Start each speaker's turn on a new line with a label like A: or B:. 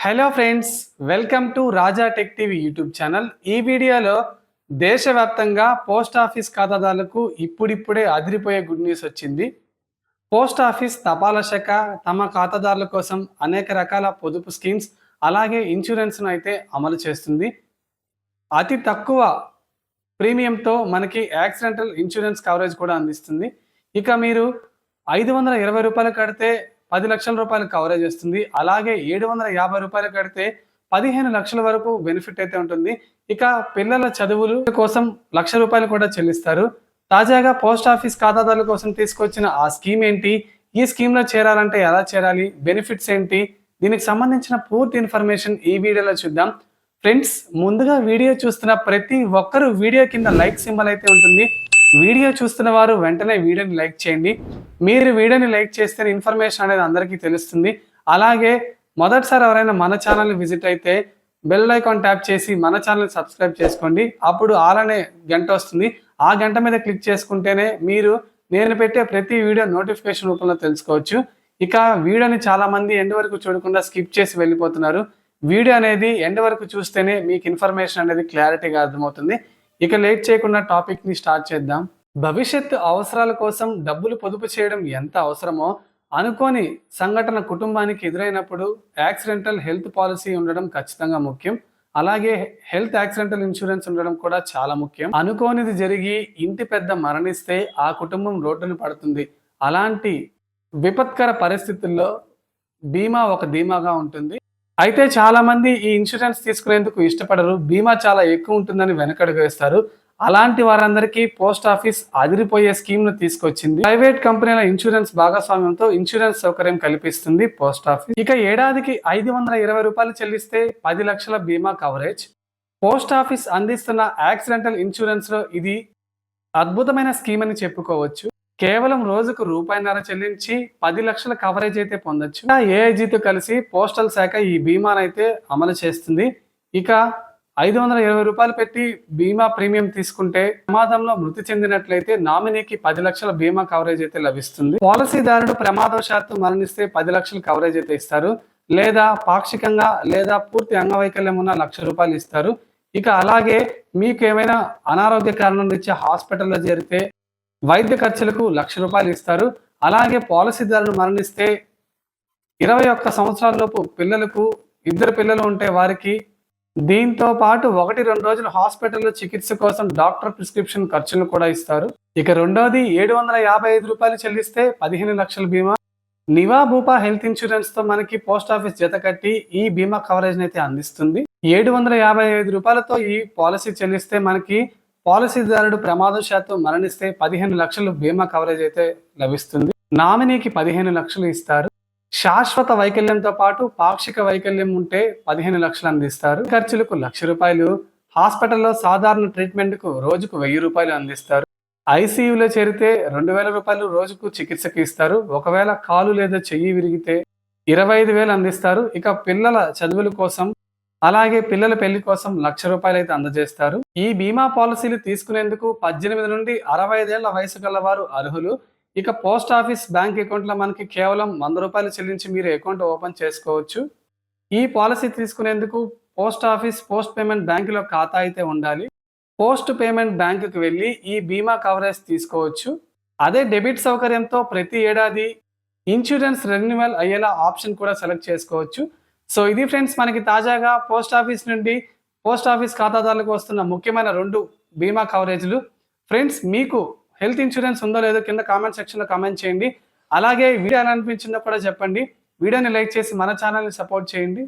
A: Hello friends, welcome to Raja tech TV YouTube channel. ఈ వీడియోలో దేశవ్యాప్తంగా పోస్ట్ ఆఫీస్ ఖాతాదారులకు ఇప్పుడిప్పుడే అదిరిపోయే గుడ్ న్యూస్ వచ్చింది. పోస్ట్ ఆఫీస్ తపాలా శాఖ తమ ఖాతాదారుల కోసం అనేక రకాల పొదుపు స్కీమ్స్ అలాగే ఇన్సూరెన్స్ను అయితే అమలు చేస్తుంది. అతి తక్కువ ప్రీమియంతో మనకి యాక్సిడెంటల్ ఇన్సూరెన్స్ కవరేజ్ కూడా అందిస్తుంది. ఇక మీరు 520 రూపాయలు కడితే 10 లక్షల రూపాయలు కవరేజ్ వస్తుంది. అలాగే 750 రూపాయలు కడితే 15 లక్షల వరకు బెనిఫిట్ అయితే ఉంటుంది. ఇక పిల్లల చదువుల కోసం 1,00,000 రూపాయలు కూడా చెల్లిస్తారు. తాజాగా పోస్ట్ ఆఫీస్ ఖాతాదారుల కోసం తీసుకొచ్చిన ఆ స్కీమ్ ఏంటి, ఈ స్కీమ్లో చేరాలంటే ఎలా చేరాలి, బెనిఫిట్స్ ఏంటి, దీనికి సంబంధించిన పూర్తి ఇన్ఫర్మేషన్ ఈ వీడియోలో చూద్దాం. ఫ్రెండ్స్, ముందుగా వీడియో చూస్తున్న ప్రతి ఒక్కరు వీడియో కింద లైక్ సింబల్ అయితే ఉంటుంది. వీడియో చూస్తున్న వారు వెంటనే వీడియోని లైక్ చేయండి. మీరు వీడియోని లైక్ చేస్తే ఇన్ఫర్మేషన్ అనేది అందరికీ తెలుస్తుంది. అలాగే మొదటిసారి ఎవరైనా మన ఛానల్ని విజిట్ అయితే బెల్ ఐకాన్ ట్యాప్ చేసి మన ఛానల్ని సబ్స్క్రైబ్ చేసుకోండి. అప్పుడు ఆల్ అనే గంట వస్తుంది. ఆ గంట మీద క్లిక్ చేసుకుంటేనే మీరు నేను పెట్టే ప్రతి వీడియో నోటిఫికేషన్ రూపంలో తెలుసుకోవచ్చు. ఇక వీడియోని చాలామంది ఎండ్ వరకు చూడకుండా స్కిప్ చేసి వెళ్ళిపోతున్నారు. వీడియో అనేది ఎండ్ వరకు చూస్తేనే మీకు ఇన్ఫర్మేషన్ అనేది క్లారిటీగా అర్థమవుతుంది. ఇక లేట్ చేయకుండా టాపిక్ని స్టార్ట్ చేద్దాం. భవిష్యత్తు అవసరాల కోసం డబ్బులు పొదుపు చేయడం ఎంత అవసరమో, అనుకోని సంఘటన కుటుంబానికి ఎదురైనప్పుడు యాక్సిడెంటల్ హెల్త్ పాలసీ ఉండడం ఖచ్చితంగా ముఖ్యం. అలాగే హెల్త్ యాక్సిడెంటల్ ఇన్సూరెన్స్ ఉండడం కూడా చాలా ముఖ్యం. అనుకోనిది జరిగి ఇంటి పెద్ద మరణిస్తే ఆ కుటుంబం రోడ్డున పడుతుంది. అలాంటి విపత్కర పరిస్థితుల్లో బీమా ఒక ధీమాగా ఉంటుంది. అయితే చాలా మంది ఈ ఇన్సూరెన్స్ తీసుకునేందుకు ఇష్టపడరు. బీమా చాలా ఎక్కువ ఉంటుందని వెనకడుగు వేస్తారు. అలాంటి వారందరికీ పోస్ట్ ఆఫీస్ అదిరిపోయే స్కీమ్ను తీసుకొచ్చింది. ప్రైవేట్ కంపెనీల ఇన్సూరెన్స్ భాగస్వామ్యంతో ఇన్సూరెన్స్ సౌకర్యం కల్పిస్తుంది పోస్ట్ ఆఫీస్. ఇక ఏడాదికి 520 రూపాయలు చెల్లిస్తే 10 లక్షల బీమా కవరేజ్. పోస్ట్ ఆఫీస్ అందిస్తున్న యాక్సిడెంటల్ ఇన్సూరెన్స్ లో ఇది అద్భుతమైన స్కీమ్ అని చెప్పుకోవచ్చు. కేవలం రోజుకు ₹1.5 చెల్లించి 10 లక్షల కవరేజ్ అయితే పొందొచ్చు. ఏఐజీతో కలిసి పోస్టల్ శాఖ ఈ బీమానైతే అమలు చేస్తుంది. ఇక 520 రూపాయలు పెట్టి బీమా ప్రీమియం తీసుకుంటే ప్రమాదంలో మృతి చెందినట్లయితే నామినీకి 10 లక్షల బీమా కవరేజ్ అయితే లభిస్తుంది. పాలసీదారుడు ప్రమాదవశాత్తు మరణిస్తే 10 లక్షల కవరేజ్ అయితే ఇస్తారు. లేదా పాక్షికంగా లేదా పూర్తి అంగవైకల్యం ఉన్న ₹1,00,000 ఇస్తారు. ఇక అలాగే మీకు ఏమైనా అనారోగ్య కారణం రీత్యా హాస్పిటల్లో చేరితే వైద్య ఖర్చులకు ₹1,00,000 ఇస్తారు. అలాగే పాలసీదారుడు మరణిస్తే 21 సంవత్సరాల లోపు పిల్లలకు 2 పిల్లలు ఉంటే వారికి దీంతో పాటు 1-2 రోజులు హాస్పిటల్లో చికిత్స కోసం డాక్టర్ ప్రిస్క్రిప్షన్ ఖర్చులు కూడా ఇస్తారు. ఇక రెండోది 755 రూపాయలు చెల్లిస్తే 15 లక్షల బీమా. నివా భూపా హెల్త్ ఇన్సూరెన్స్ తో మనకి పోస్ట్ ఆఫీస్ జత కట్టి ఈ బీమా కవరేజ్ అయితే అందిస్తుంది. 755 రూపాయలతో ఈ పాలసీ చెల్లిస్తే మనకి పాలసీదారుడు ప్రమాదవశాత్తు మరణిస్తే 15 లక్షలు బీమా కవరేజ్ అయితే లభిస్తుంది. నామినీకి 15 లక్షలు ఇస్తారు. శాశ్వత వైకల్యంతో పాటు పాక్షిక వైకల్యం ఉంటే 15 లక్షలు అందిస్తారు. ఖర్చులకు ₹1,00,000. హాస్పిటల్లో సాధారణ ట్రీట్మెంట్కు రోజుకు ₹1,000 అందిస్తారు. ఐసీయూలో చేరితే ₹2,000 రోజుకు చికిత్సకి ఇస్తారు. ఒకవేళ కాలు లేదా చెయ్యి విరిగితే 25,000 అందిస్తారు. ఇక పిల్లల చదువుల కోసం అలాగే పిల్లల పెళ్లి కోసం ₹1,00,000 అయితే అందజేస్తారు. ఈ బీమా పాలసీలు తీసుకునేందుకు 18 నుండి 65 ఏళ్ల వయసు గల వారు అర్హులు. ఇక పోస్ట్ ఆఫీస్ బ్యాంక్ అకౌంట్లో మనకి కేవలం ₹100 చెల్లించి మీరు అకౌంట్ ఓపెన్ చేసుకోవచ్చు. ఈ పాలసీ తీసుకునేందుకు పోస్ట్ ఆఫీస్ పోస్ట్ పేమెంట్ బ్యాంకులో ఖాతా అయితే ఉండాలి. పోస్ట్ పేమెంట్ బ్యాంకుకి వెళ్ళి ఈ బీమా కవరేజ్ తీసుకోవచ్చు. అదే డెబిట్ సౌకర్యంతో ప్రతి ఏడాది ఇన్సూరెన్స్ రెన్యువల్ అయ్యేలా ఆప్షన్ కూడా సెలెక్ట్ చేసుకోవచ్చు. సో ఇది ఫ్రెండ్స్, మనకి తాజాగా పోస్ట్ ఆఫీస్ నుండి పోస్ట్ ఆఫీస్ ఖాతాదారులకు వస్తున్న ముఖ్యమైన 2 బీమా కవరేజ్లు. ఫ్రెండ్స్, మీకు హెల్త్ ఇన్సూరెన్స్ ఉందో లేదో కింద కామెంట్ సెక్షన్లో కామెంట్ చేయండి. అలాగే వీడియో ఎలా అనిపించిందో కూడా చెప్పండి. వీడియోని లైక్ చేసి మన ఛానల్ని సపోర్ట్ చేయండి.